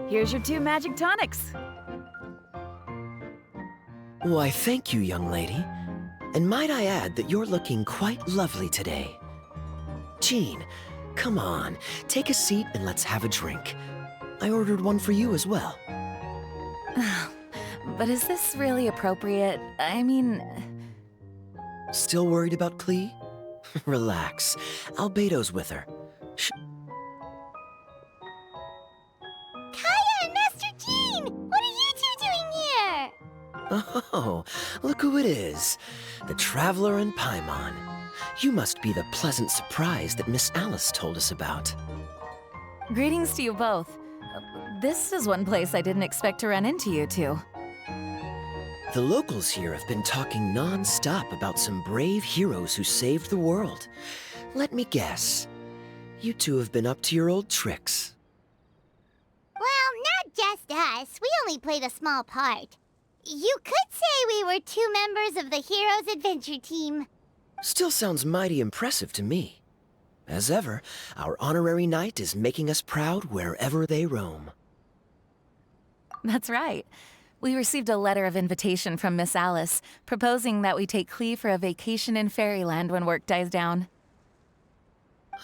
Here's your 2 magic tonics. Why, thank you, young lady. And might I add that you're looking quite lovely today. Jean, come on, take a seat and let's have a drink. I ordered one for you as well. But is this really appropriate? I mean... Still worried about Klee? Relax. Albedo's with her. Kaya and Master Jean! What are you two doing here? Oh, look who it is. The Traveler and Paimon. You must be the pleasant surprise that Miss Alice told us about. Greetings to you both. This is one place I didn't expect to run into you two. The locals here have been talking non-stop about some brave heroes who saved the world. Let me guess. You two have been up to your old tricks. Well, not just us. We only played a small part. You could say we were 2 members of the Heroes Adventure Team. Still sounds mighty impressive to me. As ever, our honorary knight is making us proud wherever they roam. That's right. We received a letter of invitation from Miss Alice, proposing that we take Klee for a vacation in Fairyland when work dies down.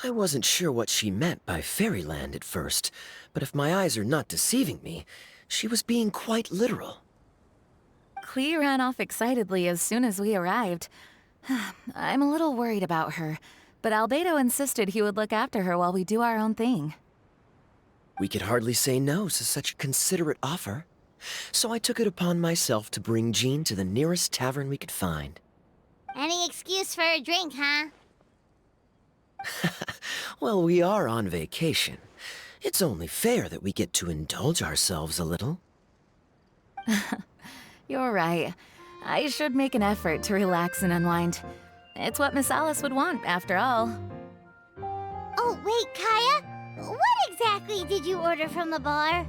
I wasn't sure what she meant by Fairyland at first, but if my eyes are not deceiving me, she was being quite literal. Klee ran off excitedly as soon as we arrived. I'm a little worried about her, but Albedo insisted he would look after her while we do our own thing. We could hardly say no to such a considerate offer, so I took it upon myself to bring Jean to the nearest tavern we could find. Any excuse for a drink, huh? Well, we are on vacation. It's only fair that we get to indulge ourselves a little. You're right. I should make an effort to relax and unwind. It's what Miss Alice would want, after all. Oh, wait, Kaya? What exactly did you order from the bar?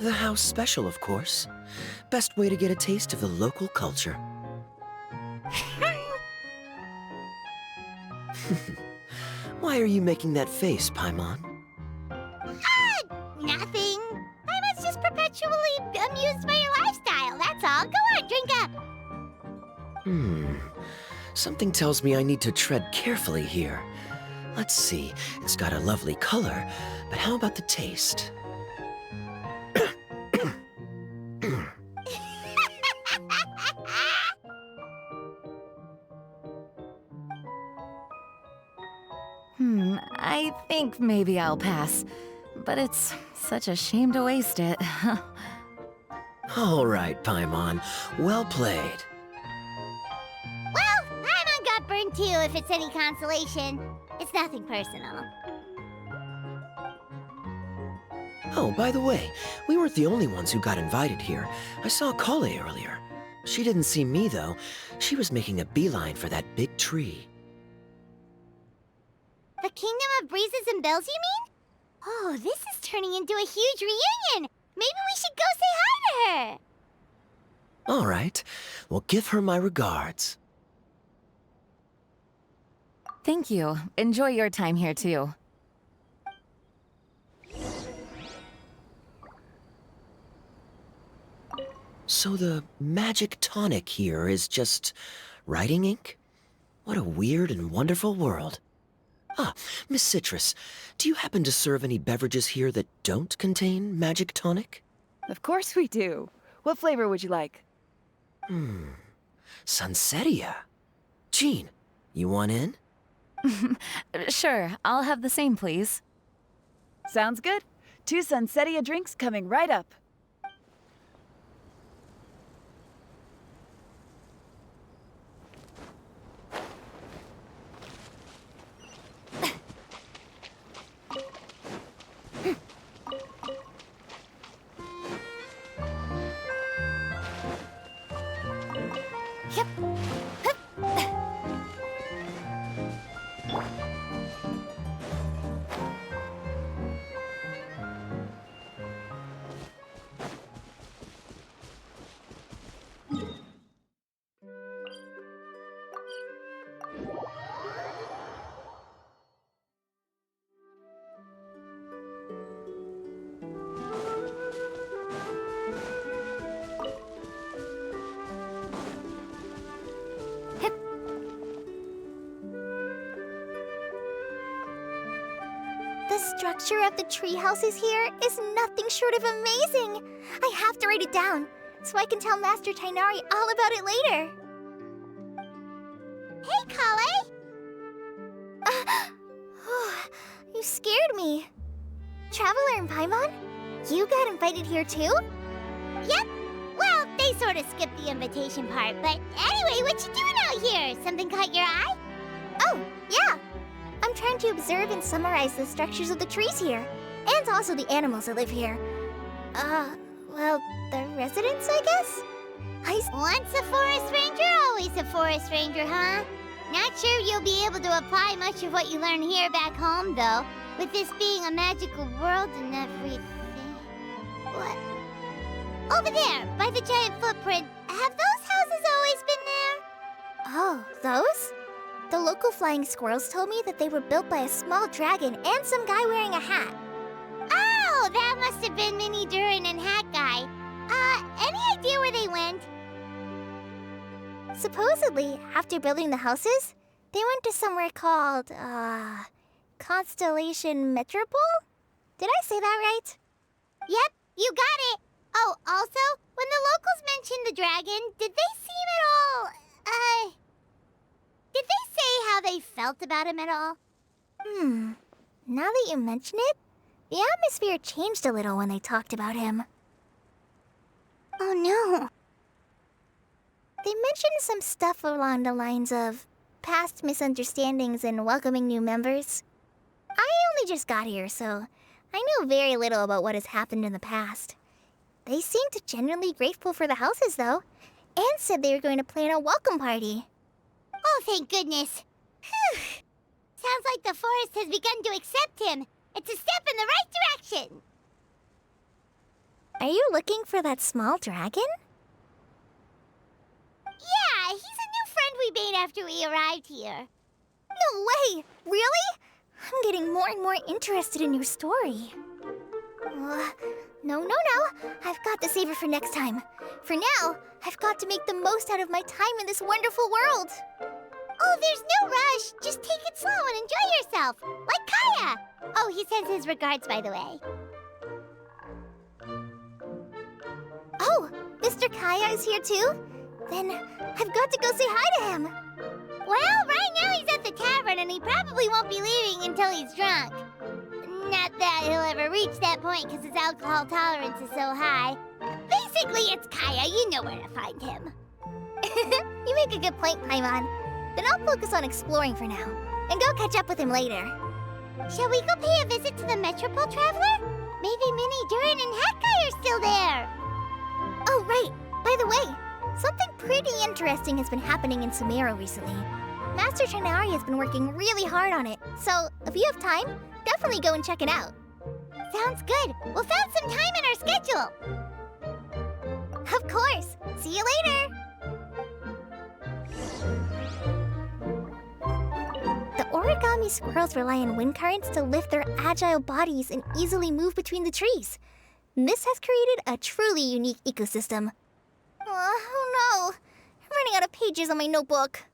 The house special, of course. Best way to get a taste of the local culture. Why are you making that face, Paimon? Nothing. I was just perpetually amused by your lifestyle, that's all. Go on, drink up. Something tells me I need to tread carefully here. Let's see, it's got a lovely color, but how about the taste? I think maybe I'll pass. But it's such a shame to waste it. All right, Paimon. Well played. Well, Paimon got burned too, if it's any consolation. It's nothing personal. Oh, by the way, we weren't the only ones who got invited here. I saw Kale earlier. She didn't see me, though. She was making a beeline for that big tree. The Kingdom of Breezes and Bells, you mean? Oh, this is turning into a huge reunion! Maybe we should go say hi to her! All right. Well, give her my regards. Thank you. Enjoy your time here, too. So the magic tonic here is just writing ink? What a weird and wonderful world. Ah, Miss Citrus, do you happen to serve any beverages here that don't contain magic tonic? Of course we do. What flavor would you like? Sunsettia. Jean, you want in? Sure, I'll have the same, please. Sounds good. 2 Sunsettia drinks coming right up. structure of the tree houses here is nothing short of amazing. I have to write it down so I can tell Master Tainari all about it later. Hey, Kale! You scared me. Traveler and Paimon? You got invited here too? Yep. Well, they sort of skipped the invitation part, but anyway, what you doing out here? Something caught your eye? Oh, yeah. I'm trying to observe and summarize the structures of the trees here, and also the animals that live here. Well, the residents, I guess? Once a forest ranger, always a forest ranger, huh? Not sure you'll be able to apply much of what you learn here back home, though, with this being a magical world and everything. What? Over there, by the giant footprint, have those houses always been there? Oh, those? The local flying squirrels told me that they were built by a small dragon and some guy wearing a hat. Oh, that must have been Minnie Durin and Hat Guy. Any idea where they went? Supposedly, after building the houses, they went to somewhere called, Constellation Metropole? Did I say that right? Yep, you got it. Oh, also, when the locals mentioned the dragon, did they seem at all, did they say how they felt about him at all? Now that you mention it, the atmosphere changed a little when they talked about him. Oh no. They mentioned some stuff along the lines of past misunderstandings and welcoming new members. I only just got here, so I know very little about what has happened in the past. They seemed genuinely grateful for the houses, though, and said they were going to plan a welcome party. Oh, thank goodness. Phew. Sounds like the forest has begun to accept him. It's a step in the right direction. Are you looking for that small dragon? Yeah, he's a new friend we made after we arrived here. No way! Really? I'm getting more and more interested in your story. No. I've got to save it for next time. For now, I've got to make the most out of my time in this wonderful world. Oh, there's no rush. Just take it slow and enjoy yourself. Like Kaya. Oh, he sends his regards, by the way. Oh, Mr. Kaya is here too? Then I've got to go say hi to him. Well, right now he's at the tavern and he probably won't be leaving until he's drunk. Not that he'll ever reach that point because his alcohol tolerance is so high. Basically, it's Kaya. You know where to find him. You make a good point, Paimon. Then I'll focus on exploring for now and go catch up with him later. Shall we go pay a visit to the Metropole Traveler? Maybe Minnie, Durin, and Hat Guy are still there. Oh, right. By the way, something pretty interesting has been happening in Sumeru recently. Master Tainari has been working really hard on it, so if you have time, definitely go and check it out. Sounds good. We'll find some time in our schedule. Of course. See you later. The origami squirrels rely on wind currents to lift their agile bodies and easily move between the trees. This has created a truly unique ecosystem. Oh no! I'm running out of pages on my notebook.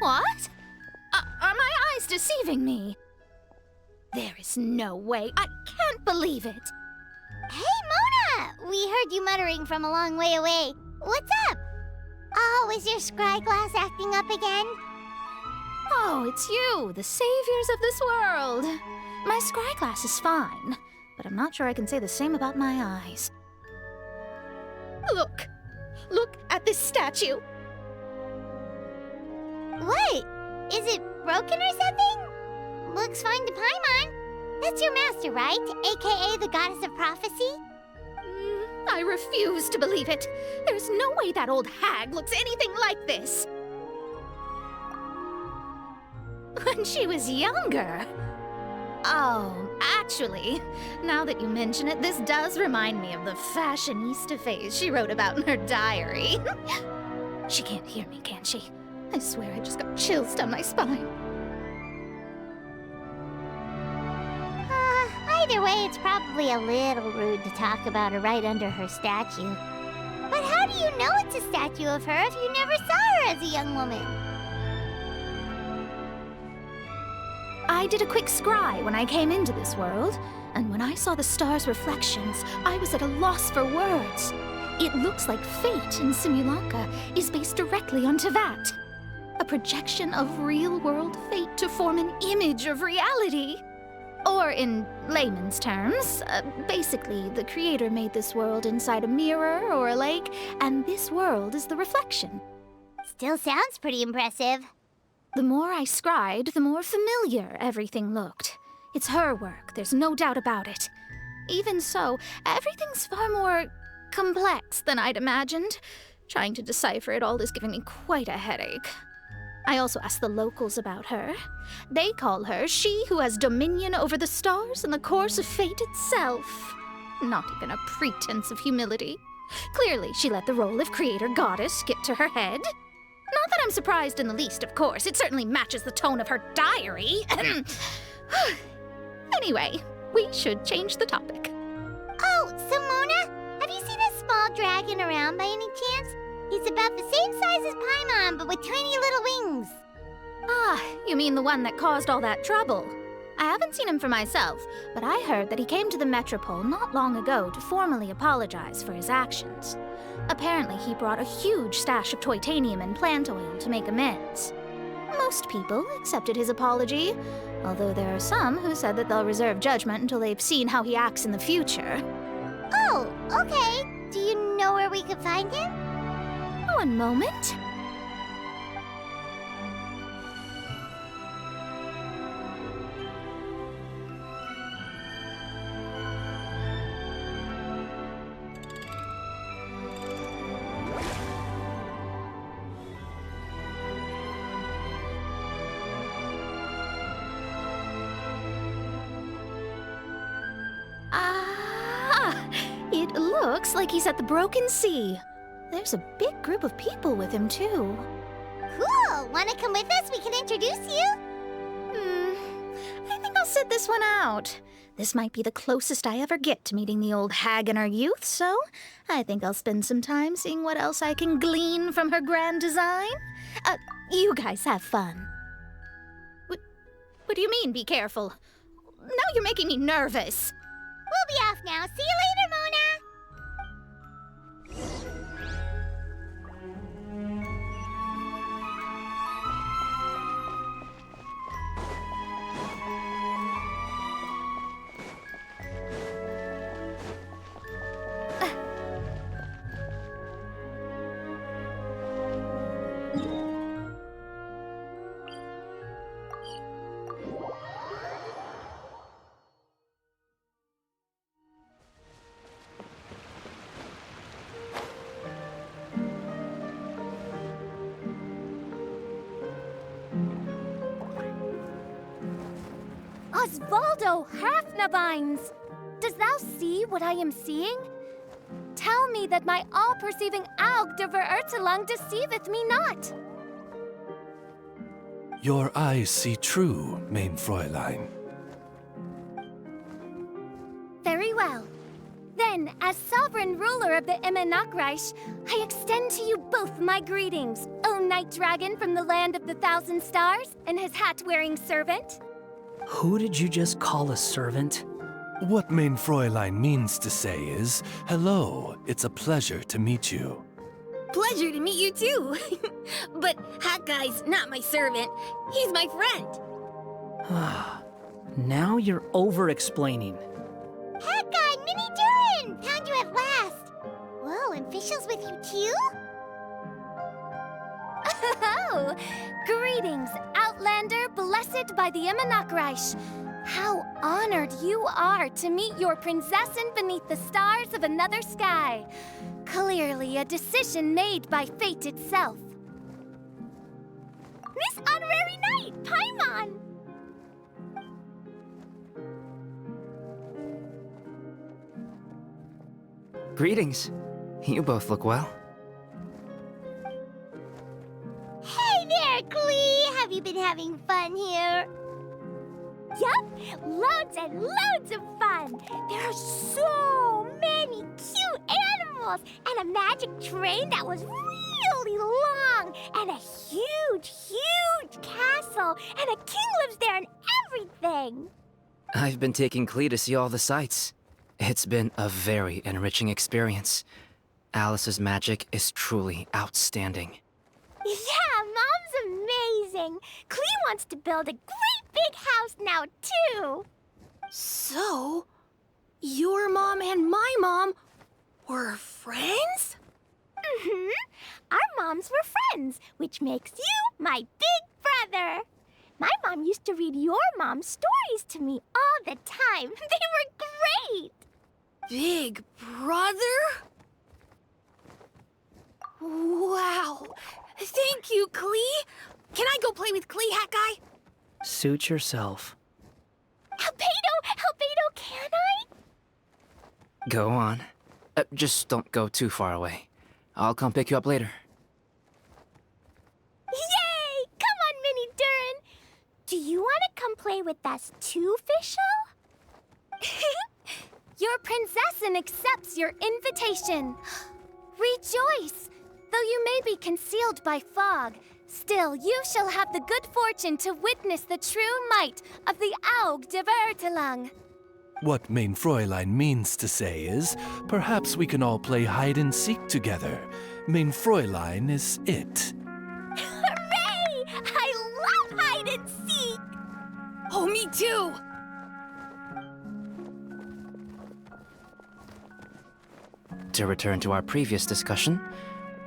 What? Are my eyes deceiving me? There is no way. I can't believe it. Hey, Mona! We heard you muttering from a long way away. What's up? Oh, is your scry glass acting up again? Oh, it's you, the saviors of this world. My scry glass is fine, but I'm not sure I can say the same about my eyes. Look! Look at this statue! What? Is it broken or something? Looks fine to Paimon. That's your master, right? AKA the goddess of prophecy? I refuse to believe it. There's no way that old hag looks anything like this. When she was younger. Oh, actually, now that you mention it, this does remind me of the fashionista phase she wrote about in her diary. She can't hear me, can she? I swear I just got chills down my spine. Either way, it's probably a little rude to talk about her right under her statue. But how do you know it's a statue of her if you never saw her as a young woman? I did a quick scry when I came into this world, and when I saw the stars' reflections, I was at a loss for words. It looks like fate in Simulanka is based directly on Tevat. A projection of real-world fate to form an image of reality. Or in layman's terms, basically the creator made this world inside a mirror or a lake, and this world is the reflection. Still sounds pretty impressive. The more I scried, the more familiar everything looked. It's her work, there's no doubt about it. Even so, everything's far more complex than I'd imagined. Trying to decipher it all is giving me quite a headache. I also asked the locals about her. They call her she who has dominion over the stars and the course of fate itself. Not even a pretense of humility. Clearly, she let the role of creator goddess get to her head. Not that I'm surprised in the least, of course. It certainly matches the tone of her diary. Anyway, we should change the topic. Oh, so Mona, have you seen a small dragon around by any chance? He's about the same size as Paimon, but with tiny little wings. Ah, you mean the one that caused all that trouble? I haven't seen him for myself, but I heard that he came to the Metropole not long ago to formally apologize for his actions. Apparently, he brought a huge stash of Toitanium and plant oil to make amends. Most people accepted his apology, although there are some who said that they'll reserve judgment until they've seen how he acts in the future. Oh, okay. Do you know where we could find him? One moment. It looks like he's at the Broken Sea. There's a big group of people with him, too. Cool! Wanna come with us? We can introduce you? I think I'll sit this one out. This might be the closest I ever get to meeting the old hag in her youth, so I think I'll spend some time seeing what else I can glean from her grand design. You guys have fun. What do you mean, be careful? Now you're making me nervous. We'll be off now. See you later, Mona! Osvaldo Hafnabines! Dost thou see what I am seeing? Tell me that my all-perceiving Aug de Verurtelung deceiveth me not! Your eyes see true, mein Fräulein. Very well. Then, as sovereign ruler of the Immenachreich, I extend to you both my greetings, O Night Dragon from the land of the Thousand Stars and his hat-wearing servant. Who did you just call a servant? What mein Fräulein means to say is, hello, it's a pleasure to meet you. Pleasure to meet you too. But Hat Guy's not my servant. He's my friend. Now you're over-explaining. Hat Guy, Minnie Durin! Found you at last! Whoa, and Fischl's with you too? Oh, greetings, Outlander blessed by the Immenachreich. How honored you are to meet your prinzessin beneath the stars of another sky. Clearly a decision made by fate itself. Miss Honorary Knight, Paimon! Greetings. You both look well. Hey there, Klee! Have you been having fun here? Yup, loads and loads of fun. There are so many cute animals and a magic train that was really long and a huge, huge castle and a king lives there and everything. I've been taking Klee to see all the sights. It's been a very enriching experience. Alice's magic is truly outstanding. Yeah, Mom's amazing. Klee wants to build a great big house now, too. So, your mom and my mom were friends? Mm-hmm. Our moms were friends, which makes you my big brother. My mom used to read your mom's stories to me all the time. They were great. Big brother? Wow. Thank you, Klee. Can I go play with Klee, Hat Guy? Suit yourself. Albedo, can I? Go on. Just don't go too far away. I'll come pick you up later. Yay! Come on, Mini Durin. Do you want to come play with us too, Fischl? Your princessin accepts your invitation. Rejoice! Though you may be concealed by fog, still you shall have the good fortune to witness the true might of the Aug de Vertelang. What Mein Fräulein means to say is, perhaps we can all play hide and seek together. Mein Fräulein is it. Hooray! I love hide and seek! Oh, me too! To return to our previous discussion,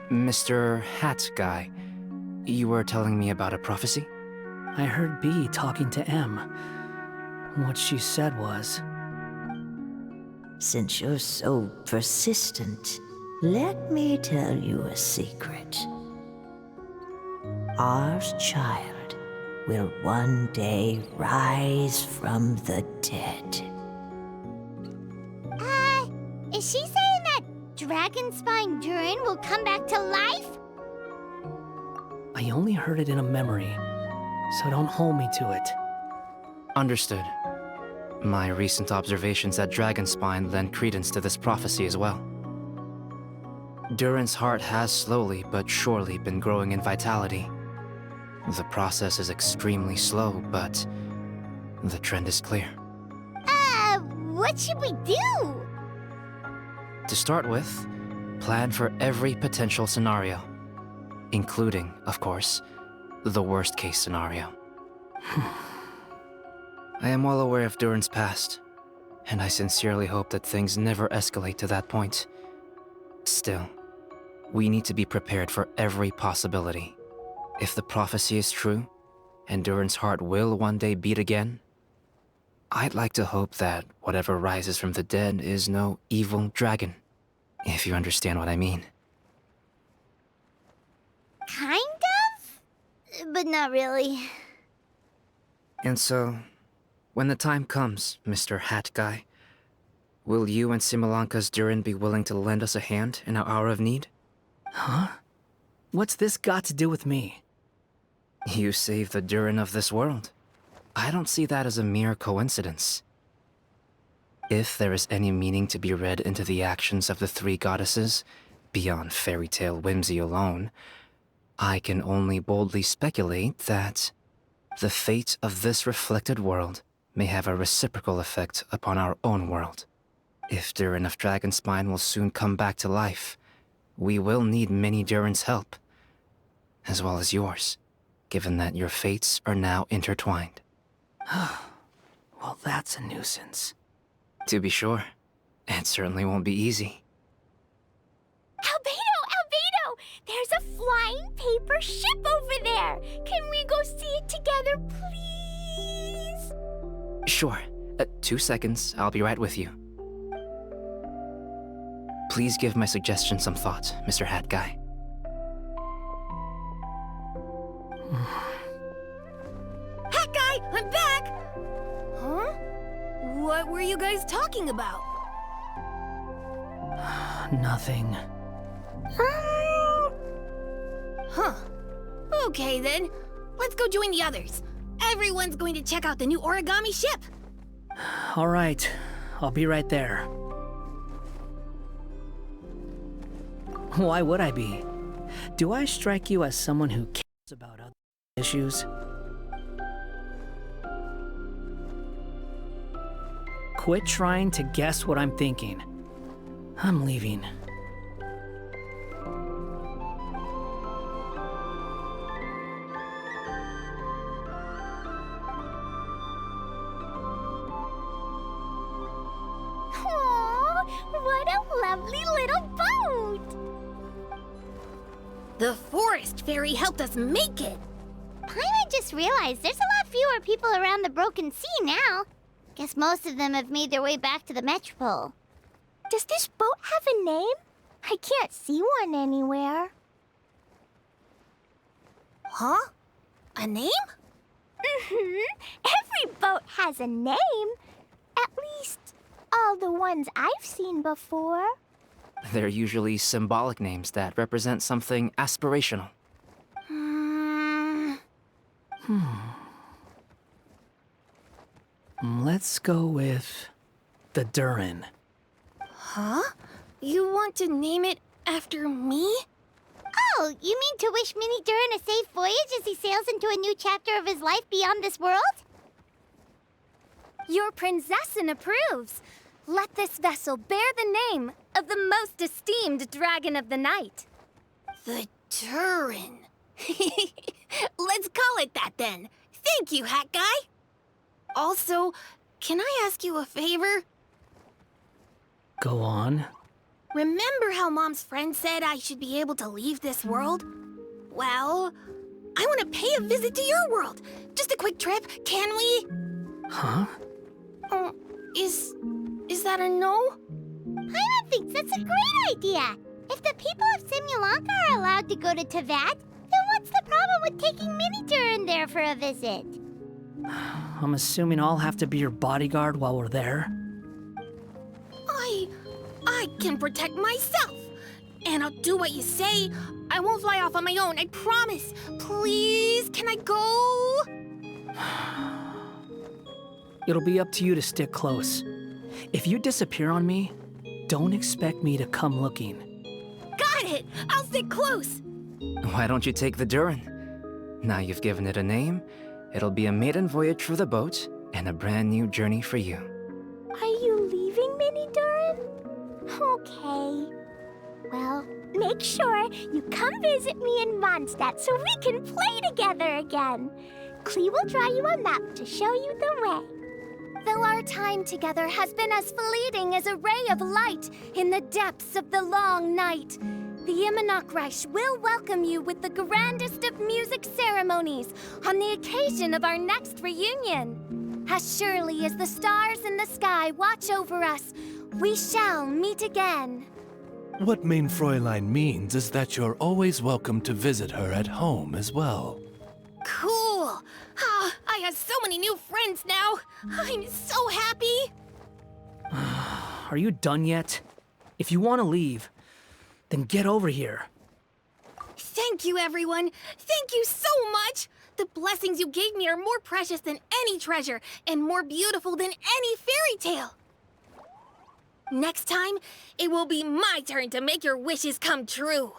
Mr. Hat Guy, you were telling me about a prophecy? I heard B talking to M. What she said was, Since you're so persistent, let me tell you a secret. Our child will one day rise from the dead. Is she saying that Dragon Spine Durin will come back to life? I only heard it in a memory, so don't hold me to it. Understood. My recent observations at Dragonspine lend credence to this prophecy as well. Durin's heart has slowly but surely been growing in vitality. The process is extremely slow, but the trend is clear. What should we do? To start with, plan for every potential scenario, including, of course, the worst-case scenario. I am well aware of Durin's past, and I sincerely hope that things never escalate to that point. Still, we need to be prepared for every possibility. If the prophecy is true, and Durin's heart will one day beat again, I'd like to hope that whatever rises from the dead is no evil dragon, if you understand what I mean. Kind of? But not really. And so, when the time comes, Mr. Hat Guy, will you and Simolanka's Durin be willing to lend us a hand in our hour of need? Huh? What's this got to do with me? You saved the Durin of this world. I don't see that as a mere coincidence. If there is any meaning to be read into the actions of the three goddesses, beyond fairy tale whimsy alone, I can only boldly speculate that the fate of this reflected world may have a reciprocal effect upon our own world. If Durin of Dragonspine will soon come back to life, we will need many Durin's help, as well as yours, given that your fates are now intertwined. Well, that's a nuisance. To be sure, it certainly won't be easy. Albedo! There's a flying paper ship over there! Can we go see it together, please? Sure. 2 seconds, I'll be right with you. Please give my suggestion some thought, Mr. Hat Guy. Hat Guy, I'm back! Huh? What were you guys talking about? Nothing. Huh. Okay then. Let's go join the others. Everyone's going to check out the new origami ship. All right, I'll be right there. Why would I be? Do I strike you as someone who cares about other issues? Quit trying to guess what I'm thinking. I'm leaving. Aww, what a lovely little boat! The forest fairy helped us make it. Paimon just realized there's a lot fewer people around the broken sea now. Guess most of them have made their way back to the metropole. Does this boat have a name? I can't see one anywhere. Huh? A name? Every boat has a name. At least, all the ones I've seen before. They're usually symbolic names that represent something aspirational. Let's go with the Durin. Huh? You want to name it after me? Oh, you mean to wish Mini Durin a safe voyage as he sails into a new chapter of his life beyond this world? Your princessin approves. Let this vessel bear the name of the most esteemed dragon of the night. The Turin. Let's call it that then. Thank you, Hat Guy. Also, can I ask you a favor? Go on. Remember how Mom's friend said I should be able to leave this world? Well, I want to pay a visit to your world. Just a quick trip, can we? Huh? Is that a no? Paimon thinks that's a great idea. If the people of Simulanka are allowed to go to Teyvat, then what's the problem with taking Mini Durin there for a visit? I'm assuming I'll have to be your bodyguard while we're there. I can protect myself. And I'll do what you say. I won't fly off on my own, I promise. Please, can I go? It'll be up to you to stick close. If you disappear on me, don't expect me to come looking. Got it! I'll stick close. Why don't you take the Durin? Now you've given it a name, it'll be a maiden voyage for the boat and a brand new journey for you. Are you leaving, Mini Durin? Okay. Well, make sure you come visit me in Mondstadt so we can play together again. Klee will draw you a map to show you the way. Though our time together has been as fleeting as a ray of light in the depths of the long night, the Imanakreich will welcome you with the grandest of music ceremonies on the occasion of our next reunion. As surely as the stars in the sky watch over us, we shall meet again. What Main Fräulein means is that you're always welcome to visit her at home as well. Cool. I have so many new friends now. I'm so happy. Are you done yet? If you want to leave, then get over here. Thank you, everyone. Thank you so much. The blessings you gave me are more precious than any treasure and more beautiful than any fairy tale. Next time, it will be my turn to make your wishes come true.